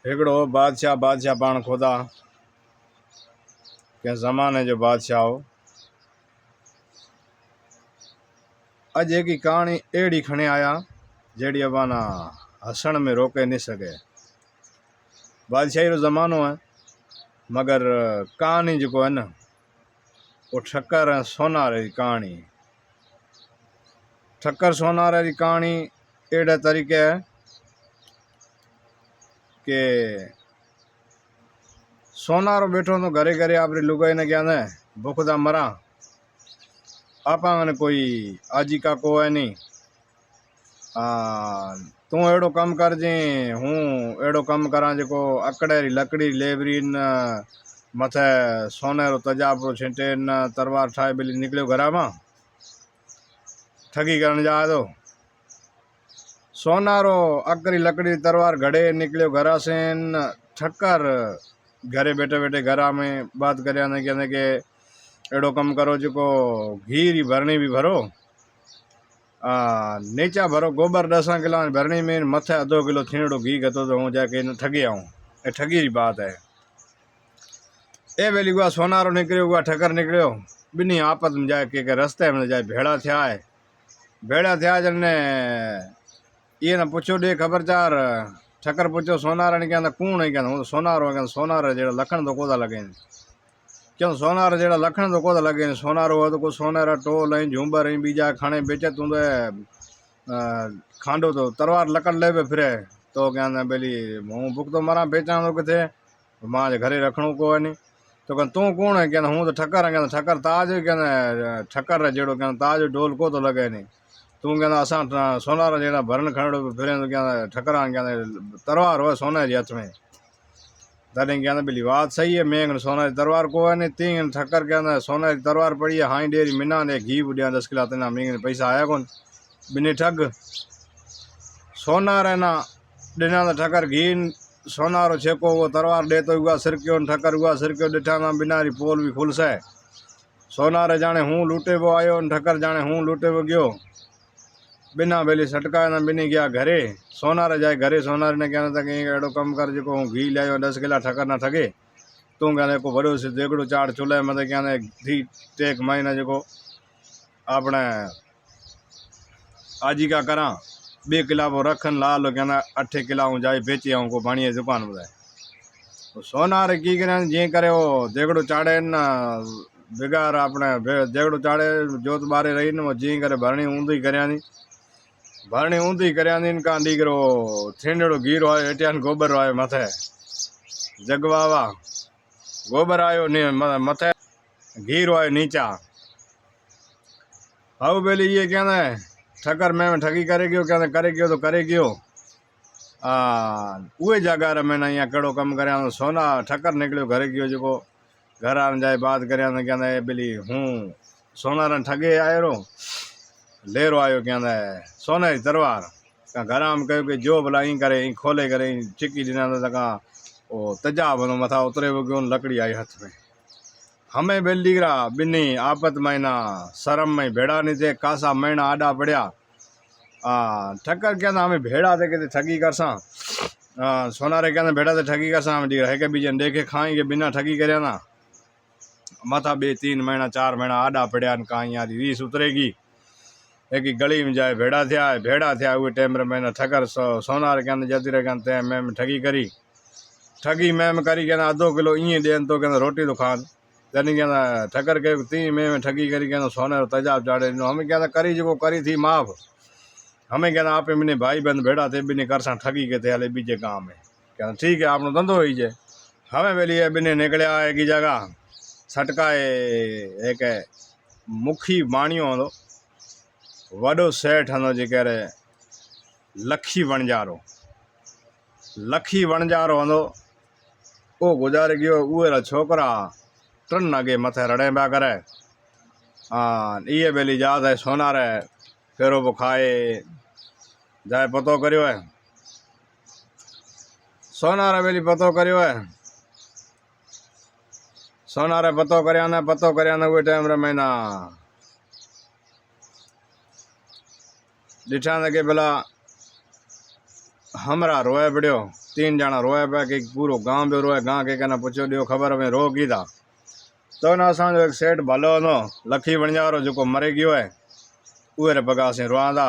हिकिड़ो बादशाह पाण खुदा कंहिं ज़माने जो बादशाह हो। अॼु हिकु कहाणी अहिड़ी खणी आया जहिड़ी अबाना हसण में रोके नहीं सके। बादशाही जो ज़मानो है, मगर कहानी जो है न वो ठक्कर ऐं सोनार जी कहानी। ठक्कर सोनार जी कहानी अहिड़े तरीक़े है कि सोनारो बैठो तो घरे घरे आपरी लुगाई ने क्या न भुखदा मरा आपा ने कोई आजीका को है नहीं। तू एड़ो कम कर जे हूँ एड़ो कम करा जो अकड़े री लकड़ी लेबरी न मथे सोनेरो तजाबो छिंटे न तरवार ठाए बिली निकलियो घरा मां ठगी करण जा तो सोनारो अकड़ी लकड़ी तरवार घड़े निकलियो घरा से न ठक्कर घरे बैठे बैठे घरा में बात करया ने कहने के एड़ो कम करो जो घी री भरणी भी भरो नीचा भरो गोबर 10 किलो भरणी में मथे अधो किलो थीणो घी गतो तो हूँ जाके इन ठगी आऊँ। ये ठगी री बात है। ए वेली हुआ सोनारो निकलियो हुआ ठक्कर निकलियो बिनी आपत में जाके के रस्ते में जाए भेड़ा थिया जने ये ना पूछो दे खबरचार ठक्कर पूछो सोनारा ने कहना कौन है कहना हूँ सोनारो कहना सोनारा जेड़ा लखन तो कोदा लगे क्यों सोनारा जेड़ा लखन तो कोदा लगे सोनारो हो तो को सोनारा टोल है झूंबर है बीजा खाने बेचे तू खांडो तो तरवार लकड़ ले फिरे तो कहना बेली हूँ भुख तो मरा बेचा तो किथे मां घरे रखणो को है नहीं तो कहना तू कौन है कहना हूँ तो ठक्कर है कहना ठक्कर ताज कहना ठक्कर जेड़ो कहना ताज ढोल को तो लगे नहीं तू कहना असा सोनारा जेड़ा भरन खड़ो फिरे तो कहना ठक्कर कहना तरवार हो सोने के हथ में तॾहिं कहना बिली बात सही है मैं सोना की तरवार को है नहीं तीन ठक्कर कहना सोना की तरवार पड़ी है हाई डेरी मिना ने घी बुढ़िया 10 किलो तना मैं पैसा आया कौन बिनी ठग सोनार है ना डिना ठक्कर घी सोनारो छेको वो तरवार दे तो हुआ सिरकियो ठक्कर हुआ सिरकियो डिठा ना बिनारी पोल भी खुलस है सोनार जाने हूँ लूटे वो आयो ठक्कर जाने हूँ लूटे वो गयो बिना बेली सटका ना बिनी गया घरे सोनार जाए घरे सोनार ने कहना था कि एड़ो कम कर जो घी लिया 10 किला ठक्कर ना ठगे तू कहने को बड़ो से देगड़ो चाड़ चूल्हे मतलब कहने थी टेक महीना जो अपने आजीका करा 2 किला वो रखन लाल कहना 8 किला हूँ जाए बेची आऊँ को भाणी दुकान बताए तो सोनार की करे जी करे वो देगड़ो चाड़े न बिगार अपने देगड़ो चाड़े जोत बारे रही न वो जी करे भरणी ऊंधी करया भरणी ऊंधी करया इनका दीकरो थींडड़ो गीरो आयो हेटियान गोबर आयो मथे जगवावा गोबर आयो मथे घीरो आयो नीचा हाउ बेली ये कहना ठक्कर में ठगी करे गयो कहना करे गयो तो करे गयो उहे जगह मैंने यहाँ कड़ो कम कर सोना ठक्कर निकलियो घरे गयो जो घर आने जाए बात कर कहना बेली हूँ सोना ठगे आयो रो लेरो आयो कहना सोने की तरवार घर में कहो कि जो भला ई करे खोले करे चिकी दिना तका वो तजा बनो मथा उतरे वो गयो लकड़ी आई हाथ में हमें बेली गिरा बिनी आपत महीना शरम में भेड़ा नहीं थे कासा महीना आडा पड़िया ठक्कर कहना हमें भेड़ा थे कहते ठगी कर सा सोनारे कहना भेड़ा थे ठगी कर सा हम है बीजे देखे खाएंगे बिना ठगी करे ना मथा 2-3 महीना 4 महीना आडा पड़िया कहीं यार रीस उतरेगी एक गली में जाए भेड़ा थिया हुए टाइम मैंने ठक्कर सोनार कहना जती रहे कहते मैम ठगी मैम करी कहना आधो किलो इं देन तो कहना रोटी तो खान तनी कहना ठक्कर के 3 में ठगी करी कहना सोने तजाब चाड़े हमें कहना करी जो करी थी माफ हमें कहना आप मैंने भाई बंद भेड़ा थे बिने कर सा ठगी के थे हले बीजे काम में कहना ठीक है आपनो धंधो ही जे हमें बेली बिने निकलिया एक ही जगह सटकाए एक मुखी बाणियों हो वडो सेठ हंदो जे करे लखी वणजारो हंदो वो गुजारे गयो उहे छोकरा 3 अगे मथे रड़े पिया करे इहे बेली याद है सोनारे फेरो वो खाए जाए पतो करियो है सोनारे बेली पतो करियो है सोनारे पतो करया न उहे टाइम रे महीना डिठा न के भला हमरा रोए पड़ियो, 3 ॼणा रोए पिया कि पूरो गांव पियो रोए। गांव के कहना पुछो ॾियो ख़बर में रो की था। तो न असांजो एक सेठ भलो हो लखी बणियारो जेको मरे गयो है, उहे पगा असीं रोआं था।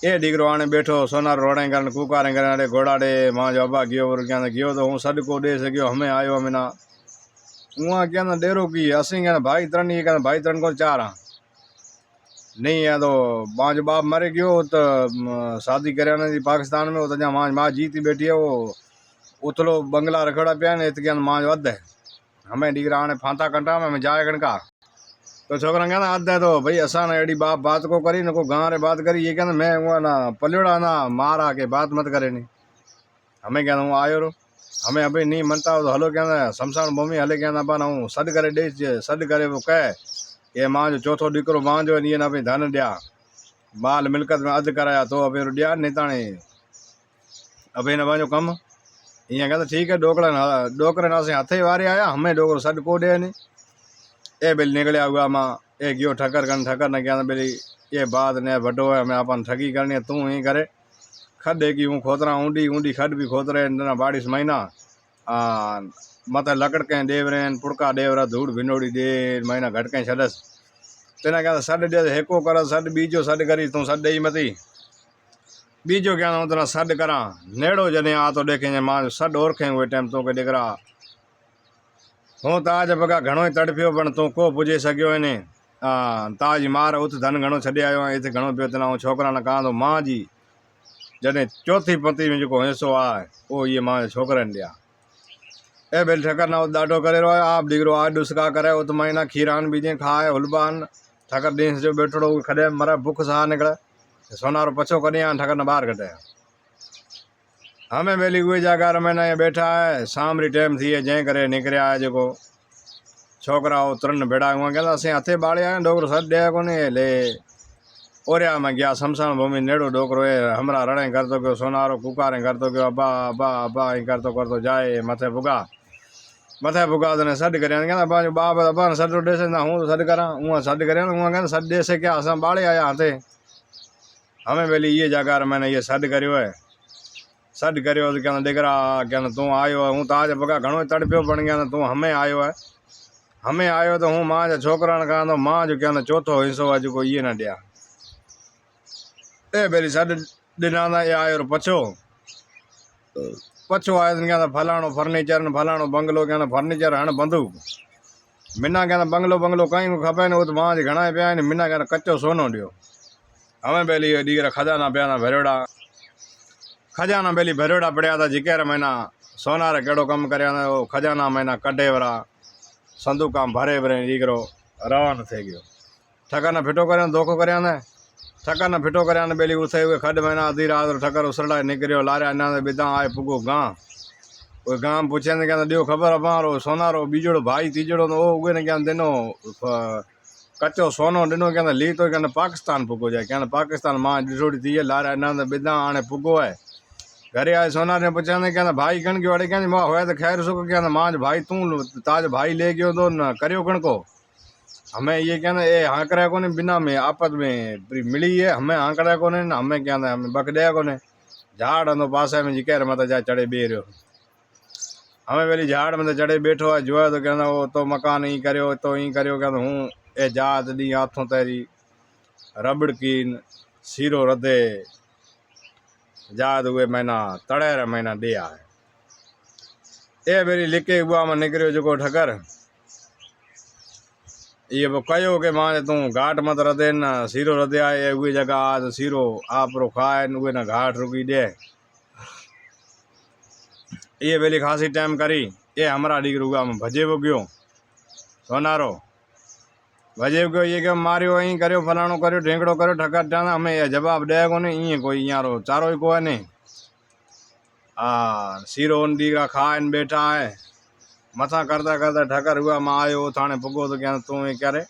ये डिगरो हाणे बैठो सोनार रोड़े करन कुकारें करन अरे घोड़ा डे मां जो अब्बा गयो कहना गयो तो हूँ सदको दे सकियो हमें आयो हमें ना उहाँ कहना डेरो की असीं कहना भाई तरन ये कहना भाई तरन को 4 हाँ नहीं है तो मां जो बाप मरे गयो तो शादी करे थी पाकिस्तान में, तो मां माँ जीती बैठी है वो उतलो बंगला रखड़ा पिया ने इत कहना मां जो अद है हमें डिगरा हाणे फांता कंटा में जाए कणका। तो छोकरा कहना अद है तो भाई असा ना एडी बाप बात को करी न को गाँव रे बात करी। ये कहना मैं हुआ ना पलियोड़ा ना मारा के बात मत करे नहीं। हमें कहना हूँ आयो रो हमें अभी नहीं मनता हो तो हलो कहना शमशान भूमि हले कहना अपन हूँ सद करे दे सद करे वो कह ये मां जो चौथो डिकरो मां जो ये ना भाई धन दिया बाल मिलकत में अद कराया तो अभी दिया नहीं ताने अभी न बाजो कम इं कहता ठीक है डोकरन असें हथे वारे आया हमें डोकरो सद को दे नहीं। ए बिल निकलिया हुआ मां ए गयो ठकर कर ठकर न कहना बिली ये बात ने बड़ो है हमें अपन ठगी करनी है तू ही करे खड्डे की हूँ खोतरा ऊंडी ऊंडी खड भी खोतरे ना 22 महीना मत लकड़ के देवरेन पुड़का देवरा धूड़ भिनोड़ी दे महीना घट के छदस तेना कहता सड दे हेको कर सड बीजो सड करी तू सड ही मती बीजो कहना हूँ तना सड करा नेड़ो जने आ तो देखें मां सड ओरखें हुए टाइम तो के डिगरा हूँ ताज बगा घणो ही तड़पियो पण तू को पुजे सकियो इने ताज मार उत धन घणो छॾे आयो आहीं इते घणो पियो तना हूँ छोकरा न कहां तो मां जी जॾहिं चौथी पंक्ति में जेको हिसो आहे उहो इहे मां छोकरनि ॾिया। ए बेल ठकर ना ॾाढो करे रहो आप डिगरो आ डुसका करे उत महीना खीरान बीजे खाए हुलबान ठकर ॾींहं जो बैठड़ो खॾे मरे बुख साह निकिरे सोनारो पछो कॾहिं आ ठकर न ॿाहिरि कढे हमें बेली उहे जगह महीना ये बैठा है शाम री टाइम थी है जंहिं करे निकिरिया है जेको छोकरा वो 3 भेड़ा हुआ कहता असें हथे बाड़े आया डोकरो सद ॾे कोन्हे ले ओरिया में गया शमशान भूमि नेड़ो डोकरो है हमरा रड़े करतो गयो सोनारो कुकारें करतो गयो अब्बा अब्बा अब्बा ही करतो जाए मथे पुगा तो सड कर कहना बाप अब्बा ने सड दे ना हूँ तो सड करा उहाँ सड करे उहाँ कहना सड दे से क्या असां बाड़े आया हथे हमें बेली ये जगह मैंने ये सड करियो है सड करियो तो कहना डिगरा कहना तू आयो है हूँ ताज बगा घणो तड़पियो पण कहना तू हमें आयो है हमें आयो तो हूँ मां जो छोकरा ने कहा तो मां जो कहना चौथो हिस्सो है जो ये न दिया ए बेली सड दिना ना ये आयो पछो आयो कहना फलाणो फर्नीचर न फलाणो बंगलो कहना फर्नीचर हण बंदूक मिना कहना बंगलो कहीं को खपे न तो मां जी घणा पिया आहिनि मिना कहना कच्चो सोनो ॾियो हमें बेली डीगर खजाना पिया था भरियोड़ा खजाना बेली भरियोड़ा पड़िया था जिकेर महीना सोनार कहिड़ो कमु करिया था वो खजाना महीना कढे वरा संदूका भरे भरे डीगरो रवानो थी गयो ठकर न फिटो कर धोखो कर ठकर न फिटो कर बेली उथे हुए खड महीना आधी रात ठकर उसड़ा निकरियो लारिया ना बिदा आए पुगो गांव वो गांव पूछे कहना ॾियो ख़बर अपारो सोनारो बीजड़ो भाई तीजड़ो तो उहे ने कहना दिनो कच्चो सोनो ॾिनो कहना ली तो कहना पाकिस्तान पुगो जाए कहना पाकिस्तान मां ॾिठोड़ी थी है लारिया ना बिदा हाणे पुगो है घरे आए सोनार ने पूछा कहना भाई कण के वड़े कहना मां होया तो खैर सुख कहना मां भाई तू ताज भाई ले गयो तो न करियो कण को हमें ये कहना ए हाँकड़ा को बिना में आपत में मिली है हमें हाँकड़ा को हमें कहना हमें बक दे को झाड़ अंदो पासे में जिकेर मत जा चढ़े बे रहो हमें वेली झाड़ में चढ़े बैठो है जो है तो कहना वो तो मकान ही करियो तो ही करियो कहना हूँ ए जात दी हाथों तेरी रबड़ कीन सीरो रदे जात हुए महीना तड़ेर महीना दिया है ए बेरी लिखे हुआ में निकरियो जो ठकर ये वो कहो के मां तू घाट मत रदे न सीरो रदे आए उहे जगह आ तो सीरो आपरो खाए उहे न घाट रुकी दे ये बेली खासी टाइम करी ये हमारा डिगर हुआ में भजे वो गयो सोनारो भजे गयो ये क्या मारियो यहीं करियो फलाणो करियो ढेंकड़ो करियो ठकर जाना हमें ये जवाब दे को नहीं ये कोई यारो चारो ही को है नहीं सीरो उन डिगरा खाए बैठा है मथा करता करता ठकर हुआ मां आयो थाने पुगो तो क्या तू ही करे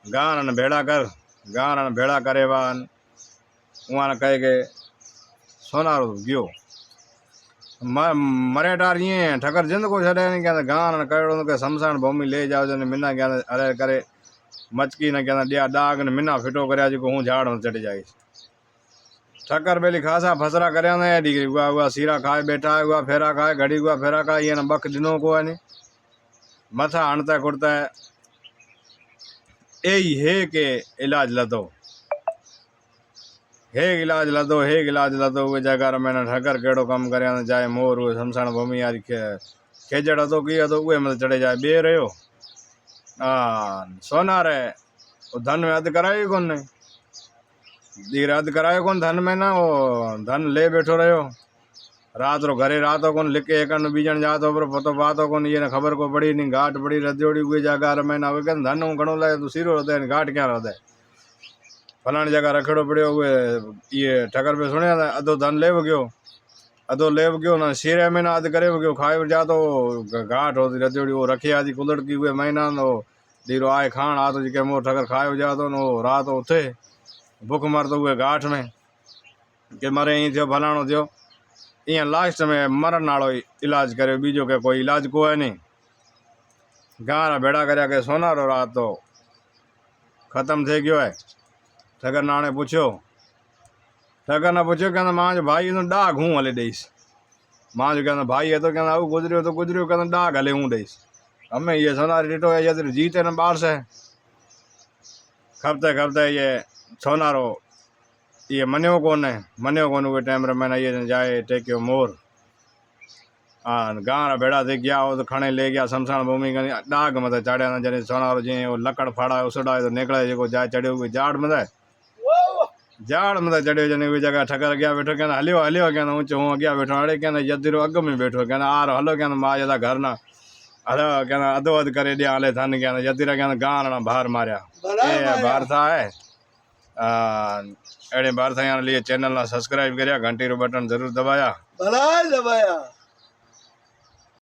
गान भेड़ा करे वान वहाँ न कहे के सोनारो गयो मरे टार ये ठकर जिंद को छड़े नहीं कहते गान कहो के शमशान भूमि ले जाओ जने मिना कहते अरे करे मचकी न कहना दिया दाग न मिना फिटो कर हूँ झाड़ में चढ़ जाए ठकर बेली खासा फसरा करया ने डिग्री हुआ सीरा खाए बैठा है हुआ फेरा खाए घड़ी हुआ फेरा खाए ये न बक दिनों को है मथा हणता कुड़ता है यही है के इलाज लदो हे इलाज लदो हे इलाज लदो उहे जगह मैंने ठकर केड़ो कम करया ने जाए मोर उहे शमशान भूमि यार खेजड़ तो किया तो उहे मत चढ़े जाए बे रहो सोना रे वो धन में अद करायो कौन ने दी रद्द करायो कौन धन में ना वो धन ले बैठो रहो रात रो घरे रातो कौन लिखे एक बीजन जातो पर पतो पातो कौन ये खबर को पड़ी नहीं घाट पड़ी रद्योड़ी हुई जगह में ना धन हूँ घणो लाए तू सीरो रहता है घाट क्या रहता है फलानी जगह रखड़ो पड़ो हुए ये ठकर पे सुने अधो धन ले गयो अधो ले गयो ना सीरे में ना अध करे गयो खाए जातो घाट होती रद्योड़ी वो रखे आदि कुलड़ की हुए महीना नो धीरो आए खान आ तो जी मोर ठकर खाए जातो नो रात उथे भूख मरतो हुए घाट में के मरे ई थो फलाणो थो इं लास्ट में मरण वालों इलाज करे बीजो के कोई इलाज को है नहीं गाँव भेड़ा करया के सोनारो रात तो खत्म थे गयो है ठगर नाने पूछो ठगर ने पूछो कहना मां जो भाई तो डाग हूँ हले दईस मां जो कहना भाई है तो कहना आऊ गुजरियो कहना डाग हले हूँ दईस हमें ये सोनारी डिटो है ये जीते न बाहर से खपते खपते ये सोनारो ये मनियो कोन उहे टाइम रे मैंने ये जाए टेक्यो मोर गाँव भेड़ा थी गया वो तो खणे ले गया शमशान भूमि डाग मत चाड़िया न जने सोनारो जी वो लकड़ फाड़ा उसड़ा तो निकले जो जाए चढ़ियो हुई जाड़ मत चढ़ियो जने उही जगह ठकर गया बैठो कहना हलियो हलियो कहना ऊँचो हूँ अॻियां बैठो अड़े कहना यदिरो अग में बैठो कहना आर हलो कहना माँ जदा घर ना हलो कहना अधो अध करे दिया हले थन कहना यदिरा कहना गाँव ना बाहर मारिया बाहर था है अड़े बाहर था लिए चैनल ना सब्सक्राइब करिया घंटी रो बटन जरूर दबाया।